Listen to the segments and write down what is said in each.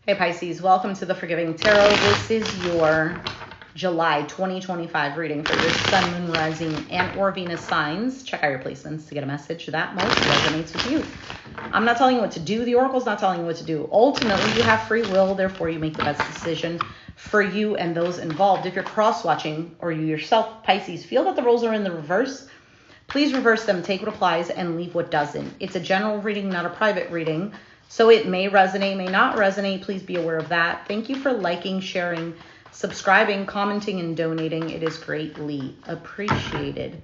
Hey Pisces, welcome to the Forgiving Tarot. This is your July 2025 reading for your Sun, Moon, Rising, and or Venus signs. Check out your placements to get a message that most resonates with you. I'm not telling you what to do. The Oracle's not telling you what to do. Ultimately, you have free will, therefore you make the best decision for you and those involved. If you're cross-watching or you yourself, Pisces, feel that the roles are in the reverse, please reverse them, take what applies, and leave what doesn't. It's a general reading, not a private reading. So it may resonate, may not resonate. Please be aware of that. Thank you for liking, sharing, subscribing, commenting, and donating. It is greatly appreciated.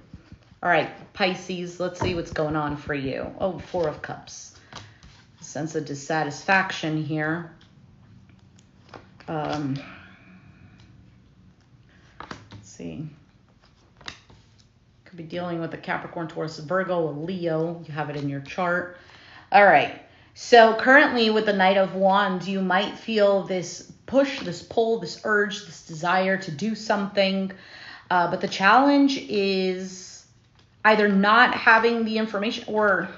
All right, Pisces, let's see what's going on for you. Oh, Four of Cups. Sense of dissatisfaction here. Let's see. Could be dealing with a Capricorn, Taurus, Virgo, a Leo. You have it in your chart. All right. So currently with the Knight of Wands, you might feel this push, this pull, this urge, this desire to do something. But the challenge is either not having the information, or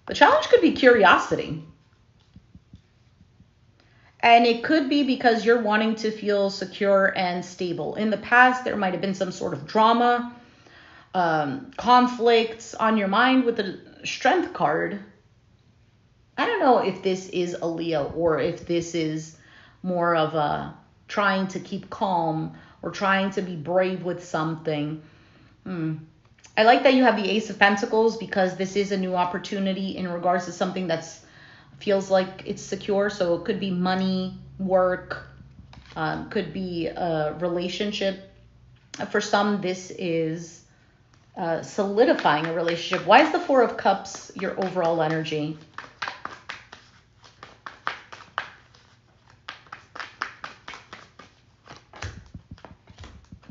the challenge could be curiosity. And it could be because you're wanting to feel secure and stable. In the past, there might have been some sort of drama, conflicts on your mind with the Strength card. I don't know if this is a Leo or if this is more of a trying to keep calm or trying to be brave with something. I like that you have the Ace of Pentacles because this is a new opportunity in regards to something that's feels like it's secure. So it could be money, work, could be a relationship. For some, this is solidifying a relationship. Why is the Four of Cups your overall energy?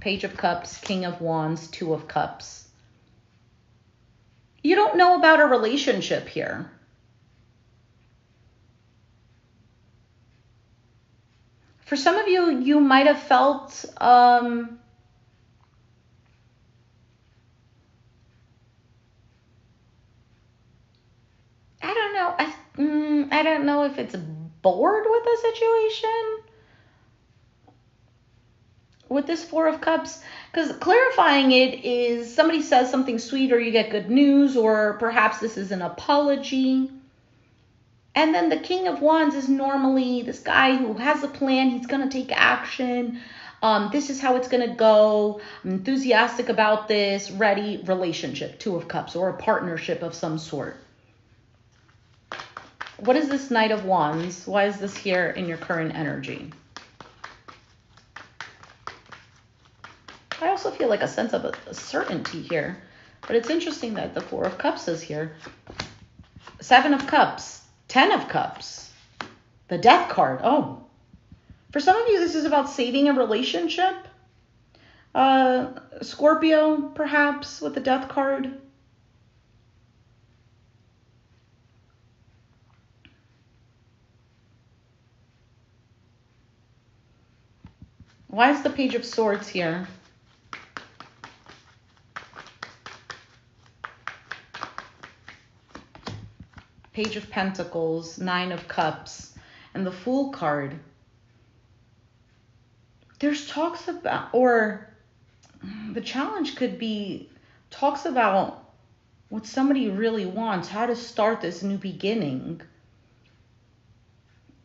Page of Cups, King of Wands, Two of Cups. You don't know about a relationship here. For some of you, you might have felt I don't know. I don't know if it's bored with the situation with this Four of Cups, because clarifying it is somebody says something sweet or you get good news, or perhaps this is an apology. And then the King of Wands is normally this guy who has a plan. He's going to take action. This is how it's going to go. I'm enthusiastic about this. Ready. Relationship. Two of Cups, or a partnership of some sort. What is this Knight of Wands? Why is this here in your current energy? I also feel like a sense of a certainty here. But it's interesting that the Four of Cups is here. Seven of Cups. Ten of Cups. The Death card. Oh. For some of you, this is about saving a relationship. Scorpio, perhaps, with the Death card. Why is the Page of Swords here? Page of Pentacles, Nine of Cups, and the Fool card. There's talks about, or the challenge could be talks about what somebody really wants, how to start this new beginning.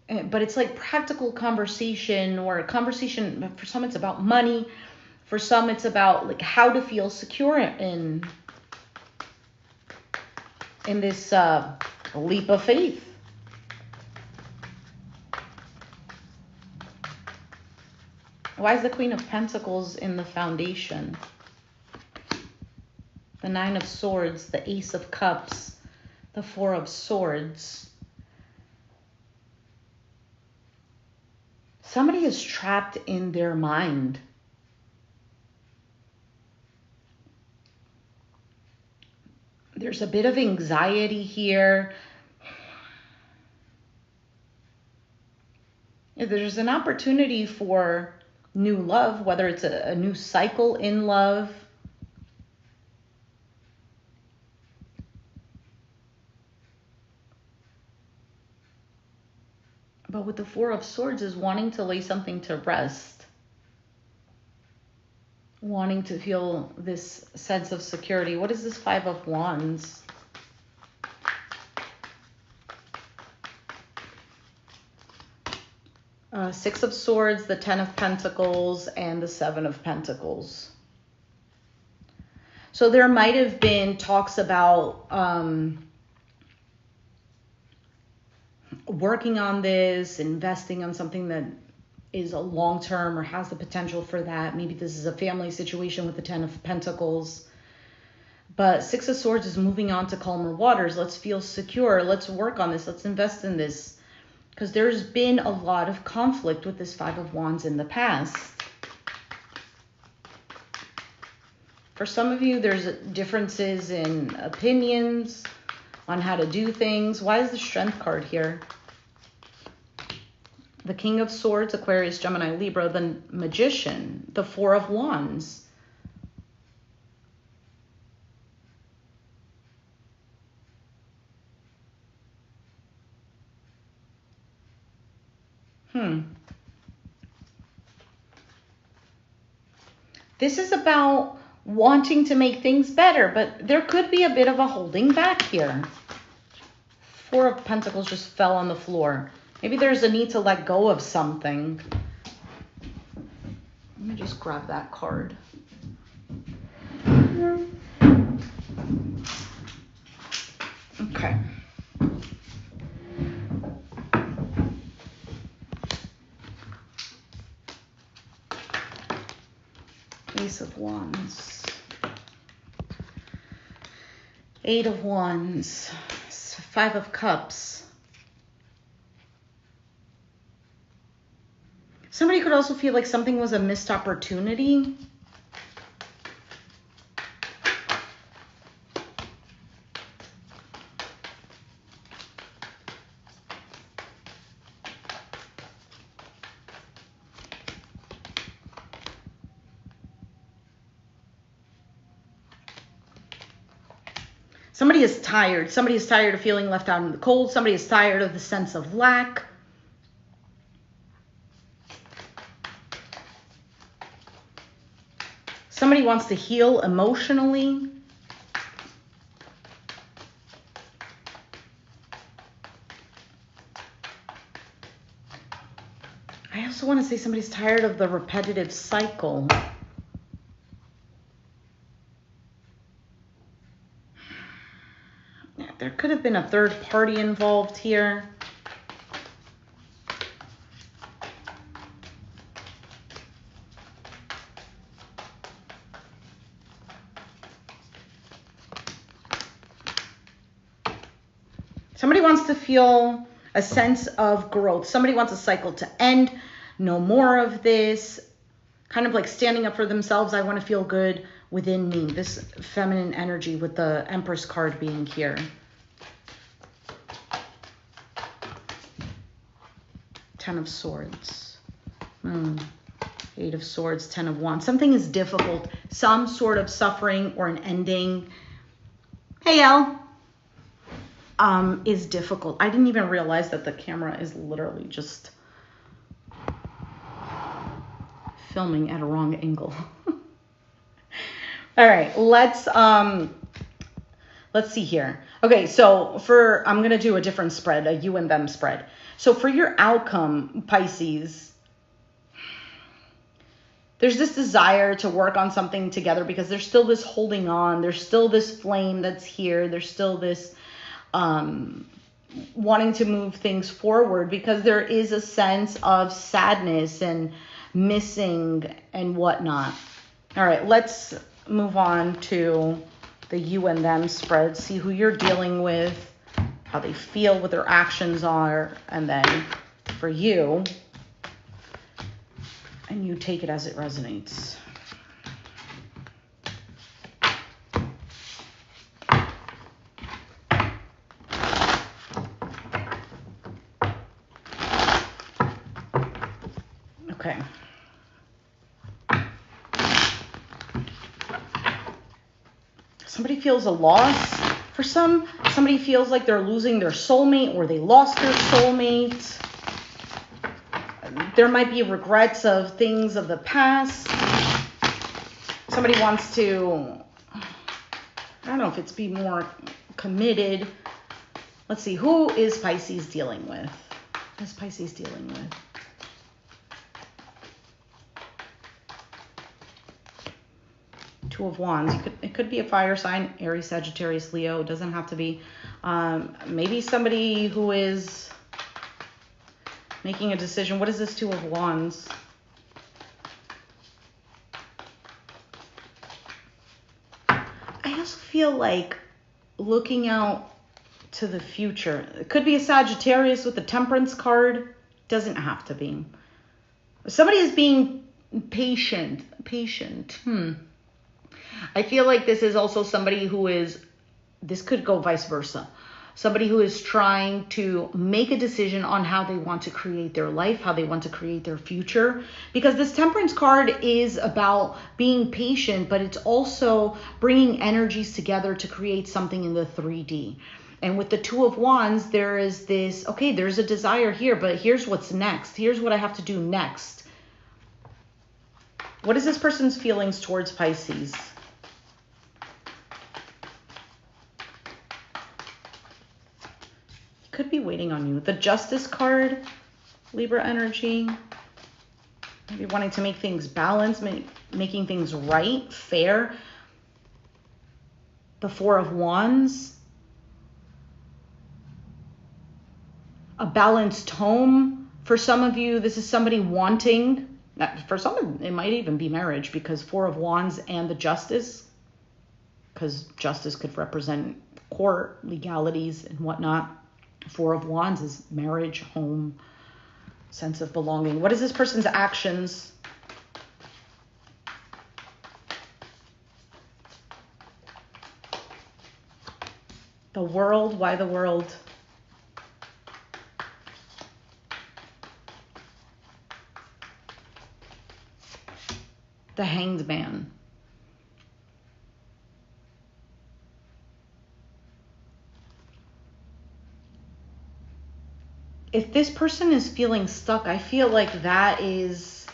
But it's like practical conversation, or a conversation. For some, it's about money. For some, it's about like how to feel secure in this leap of faith. Why is the Queen of Pentacles in the foundation? The Nine of Swords, the Ace of Cups, the Four of Swords. Somebody is trapped in their mind. There's a bit of anxiety here. There's an opportunity for new love, whether it's a new cycle in love. But with the Four of Swords is wanting to lay something to rest. Wanting to feel this sense of security. What is this Five of Wands? Six of Swords, the Ten of Pentacles, and the Seven of Pentacles. So there might have been talks about working on this, investing on something that is a long-term or has the potential for that. Maybe this is a family situation with the Ten of Pentacles. But Six of Swords is moving on to calmer waters. Let's feel secure. Let's work on this. Let's invest in this. Because there's been a lot of conflict with this Five of Wands in the past. For some of you, there's differences in opinions on how to do things. Why is the Strength card here? The King of Swords, Aquarius, Gemini, Libra, the Magician, the Four of Wands. This is about wanting to make things better, but there could be a bit of a holding back here. Four of Pentacles just fell on the floor. Maybe there's a need to let go of something. Let me just grab that card. Okay. Ace of Wands. Eight of Wands. Five of Cups. Somebody could also feel like something was a missed opportunity. Somebody is tired. Somebody is tired of feeling left out in the cold. Somebody is tired of the sense of lack. Somebody wants to heal emotionally. I also want to say somebody's tired of the repetitive cycle. There could have been a third party involved here. Somebody wants to feel a sense of growth. Somebody wants a cycle to end. No more of this. Kind of like standing up for themselves. I want to feel good within me. This feminine energy with the Empress card being here. Ten of Swords. Eight of Swords, Ten of Wands. Something is difficult. Some sort of suffering or an ending. Hey, Elle. Is difficult. I didn't even realize that the camera is literally just filming at a wrong angle. All right, let's see here. Okay, so I'm gonna do a different spread, a you and them spread. So for your outcome, Pisces, there's this desire to work on something together because there's still this holding on. There's still this flame that's here. There's still this wanting to move things forward because there is a sense of sadness and missing and whatnot. All right, let's move on to the you and them spread. See who you're dealing with, how they feel, what their actions are, and then for you, and you take it as it resonates. Okay. Somebody feels a loss. For somebody feels like they're losing their soulmate or they lost their soulmate. There might be regrets of things of the past. Somebody wants to, I don't know if it's be more committed. Let's see, who is Pisces dealing with? What is Pisces dealing with? Two of Wands. It could be a fire sign, Aries, Sagittarius, Leo. It doesn't have to be. Maybe somebody who is making a decision. What is this Two of Wands? I also feel like looking out to the future. It could be a Sagittarius with the Temperance card. Doesn't have to be. Somebody is being patient. I feel like this is also somebody who is, this could go vice versa. Somebody who is trying to make a decision on how they want to create their life, how they want to create their future. Because this Temperance card is about being patient, but it's also bringing energies together to create something in the 3D. And with the Two of Wands, there is this, okay, there's a desire here, but here's what's next. Here's what I have to do next. What is this person's feelings towards Pisces? Could be waiting on you. The Justice card, Libra energy. Maybe wanting to make things balanced, making things right, fair. The Four of Wands. A balanced home. For some of you, this is somebody wanting, for some it might even be marriage, because Four of Wands and the Justice, because Justice could represent court, legalities and whatnot. Four of Wands is marriage, home, sense of belonging. What is this person's actions? The World. Why the World? The Hanged Man. If this person is feeling stuck, I feel like there's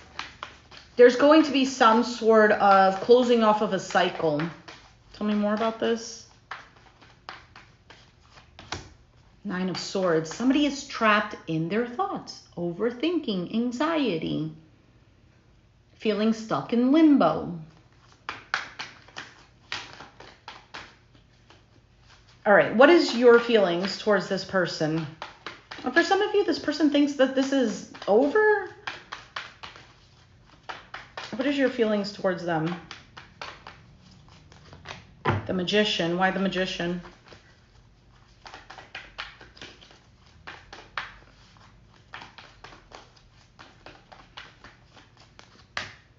going to be some sort of closing off of a cycle. Tell me more about this. Nine of Swords. Somebody is trapped in their thoughts, overthinking, anxiety, feeling stuck in limbo. All right, what is your feelings towards this person? For some of you, this person thinks that this is over. What is your feelings towards them? The Magician. Why the Magician?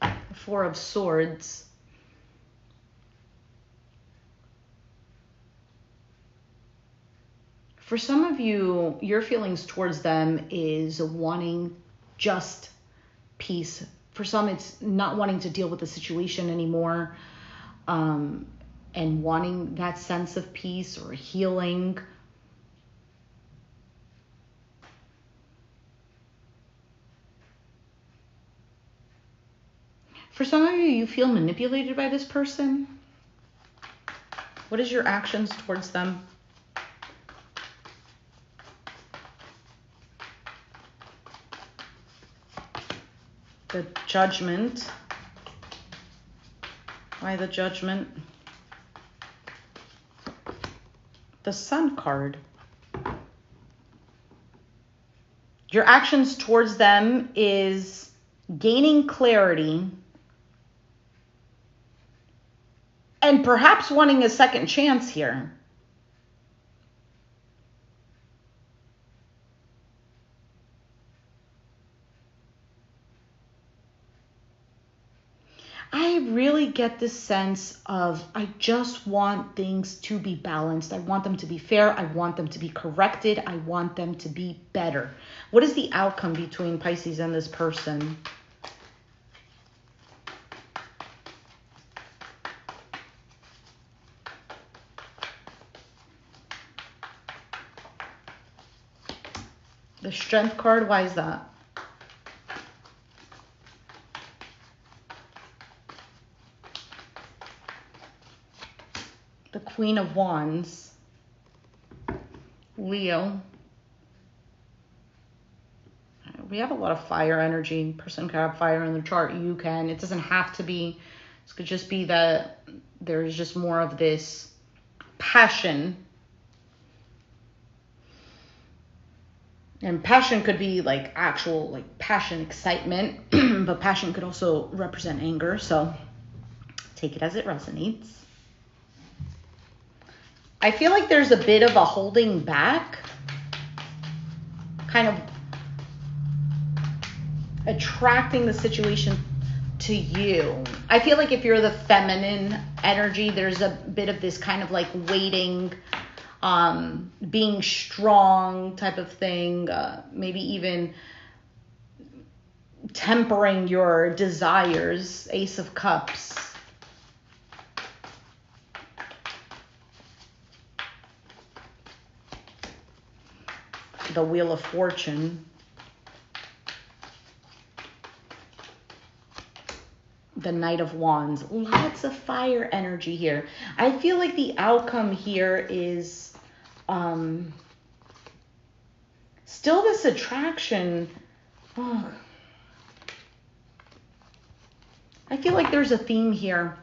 The Four of Swords. For some of you, your feelings towards them is wanting just peace. For some, it's not wanting to deal with the situation anymore, and wanting that sense of peace or healing. For some of you, you feel manipulated by this person. What is your actions towards them? The Judgment. Why the Judgment? The Sun card. Your actions towards them is gaining clarity and perhaps wanting a second chance here. I really get this sense of, I just want things to be balanced. I want them to be fair. I want them to be corrected. I want them to be better. What is the outcome between Pisces and this person? The Strength card, why is that? Queen of Wands, Leo. We have a lot of fire energy. Person could have fire in the chart. You can. It doesn't have to be. This could just be that there's just more of this passion. And passion could be like actual like passion, excitement. But passion could also represent anger. So take it as it resonates. I feel like there's a bit of a holding back. Kind of attracting the situation to you. I feel like if you're the feminine energy, there's a bit of this kind of like waiting, being strong type of thing, maybe even tempering your desires. Ace of Cups. The Wheel of Fortune. The Knight of Wands. Lots of fire energy here. I feel like the outcome here is still this attraction. Oh. I feel like there's a theme here.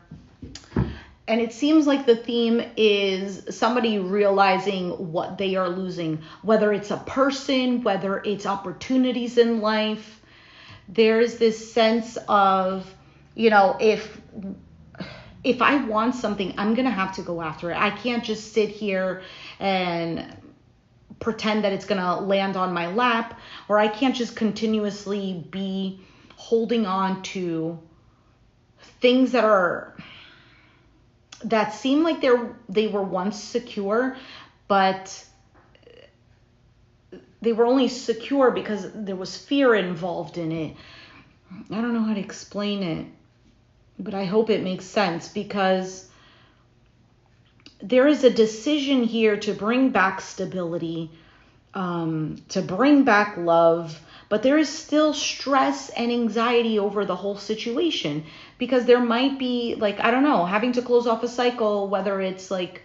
And it seems like the theme is somebody realizing what they are losing, whether it's a person, whether it's opportunities in life. There's this sense of, you know, if I want something, I'm going to have to go after it. I can't just sit here and pretend that it's going to land on my lap, or I can't just continuously be holding on to things that seem like they were once secure, but they were only secure because there was fear involved in it. I don't know how to explain it, but I hope it makes sense, because there is a decision here to bring back stability, to bring back love, but there is still stress and anxiety over the whole situation, because there might be, like, I don't know, having to close off a cycle, whether it's like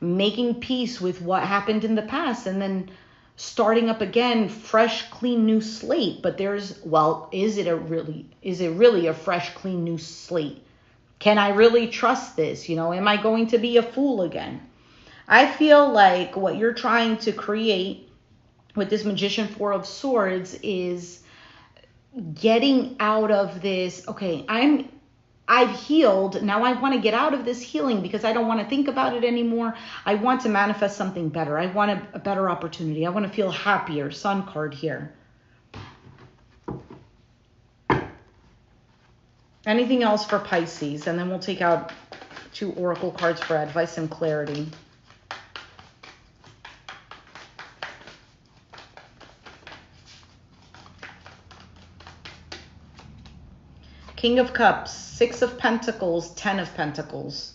making peace with what happened in the past and then starting up again, fresh, clean, new slate. But there's, well, is it really a fresh, clean, new slate? Can I really trust this? You know, am I going to be a fool again? I feel like what you're trying to create with this Magician, Four of Swords, is getting out of this. Okay, I've healed. Now I want to get out of this healing because I don't want to think about it anymore. I want to manifest something better. I want a better opportunity. I want to feel happier. Sun card here. Anything else for Pisces? And then we'll take out 2 oracle cards for advice and clarity. King of Cups, 6 of Pentacles, 10 of Pentacles.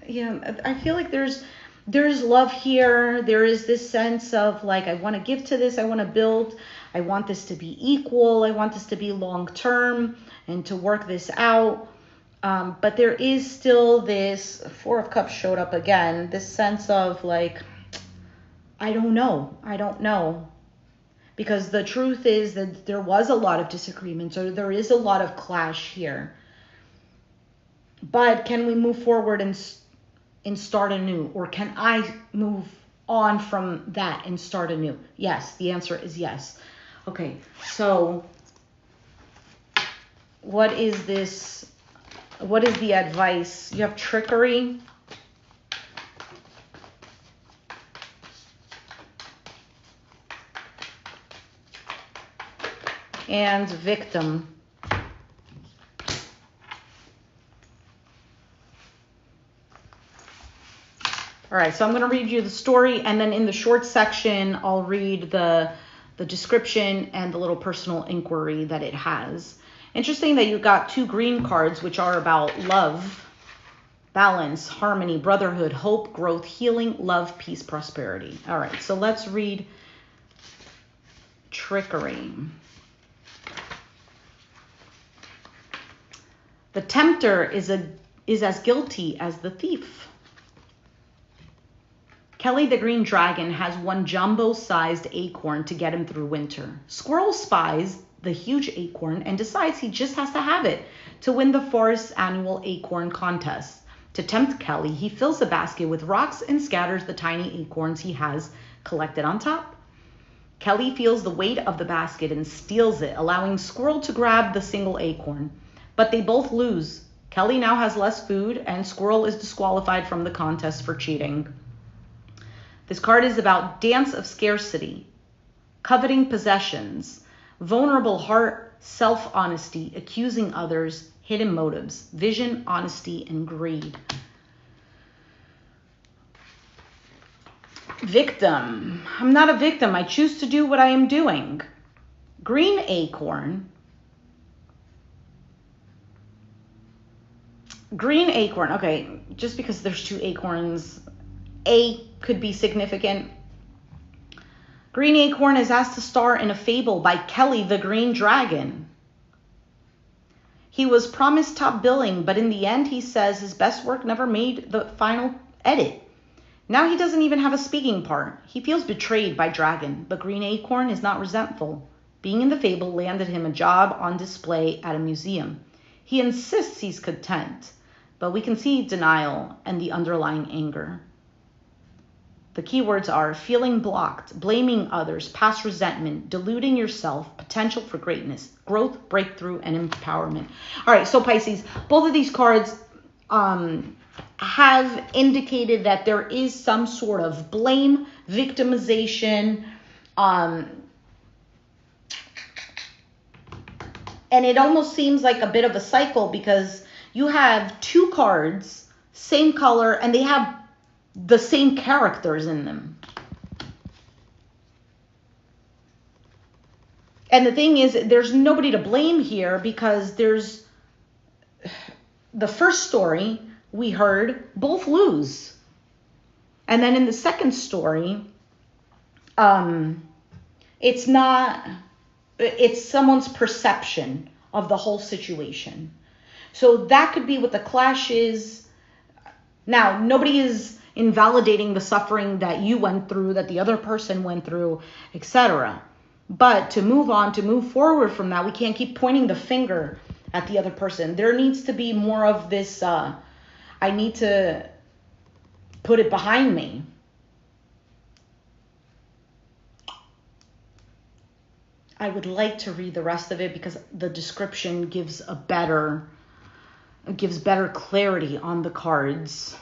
Yeah, I feel like there's love here. There is this sense of like, I want to give to this. I want to build. I want this to be equal. I want this to be long term and to work this out. But there is still this, 4 of Cups showed up again, this sense of like, I don't know. Because the truth is that there was a lot of disagreements, or there is a lot of clash here. But can we move forward and start anew? Or can I move on from that and start anew? Yes, the answer is yes. Okay, so what is this? What is the advice? You have trickery. And victim. All right, so I'm going to read you the story, and then in the short section, I'll read the description and the little personal inquiry that it has. Interesting that you got 2 green cards, which are about love, balance, harmony, brotherhood, hope, growth, healing, love, peace, prosperity. All right, so let's read trickery. The tempter is as guilty as the thief. Kelly the green dragon has one jumbo-sized acorn to get him through winter. Squirrel spies the huge acorn and decides he just has to have it to win the forest's annual acorn contest. To tempt Kelly, he fills the basket with rocks and scatters the tiny acorns he has collected on top. Kelly feels the weight of the basket and steals it, allowing Squirrel to grab the single acorn. But they both lose. Kelly now has less food, and Squirrel is disqualified from the contest for cheating. This card is about dance of scarcity, coveting possessions, vulnerable heart, self-honesty, accusing others, hidden motives, vision, honesty, and greed. Victim. I'm not a victim. I choose to do what I am doing. Green acorn. Green acorn. Okay, just because there's 2 acorns, A could be significant. Green acorn is asked to star in a fable by Kelly the green dragon. He was promised top billing, but in the end he says his best work never made the final edit. Now he doesn't even have a speaking part. He feels betrayed by Dragon, but Green Acorn is not resentful. Being in the fable landed him a job on display at a museum. He insists he's content, but we can see denial and the underlying anger. The keywords are feeling blocked, blaming others, past resentment, deluding yourself, potential for greatness, growth, breakthrough, and empowerment. All right, so Pisces, both of these cards have indicated that there is some sort of blame, victimization, and it almost seems like a bit of a cycle because you have 2 cards, same color, and they have the same characters in them. And the thing is, there's nobody to blame here because there's the first story we heard, both lose. And then in the second story, it's someone's perception of the whole situation. So that could be what the clash is. Now, nobody is invalidating the suffering that you went through, that the other person went through, etc. But to move on, to move forward from that, we can't keep pointing the finger at the other person. There needs to be more of this, I need to put it behind me. I would like to read the rest of it because the description gives better clarity on the cards.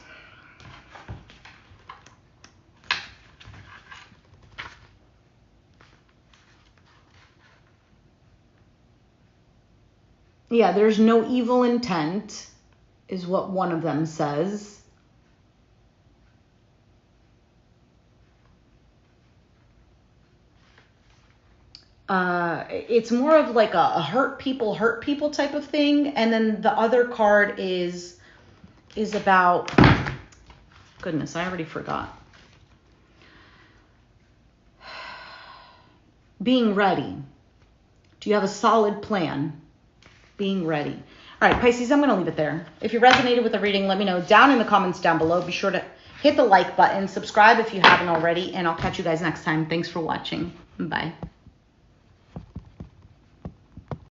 Yeah, there's no evil intent, is what one of them says. It's more of like a hurt people type of thing. And then the other card is about, goodness, I already forgot. Being ready. Do you have a solid plan? Being ready. All right, Pisces, I'm going to leave it there. If you resonated with the reading, let me know down in the comments down below. Be sure to hit the like button, subscribe if you haven't already, and I'll catch you guys next time. Thanks for watching. Bye.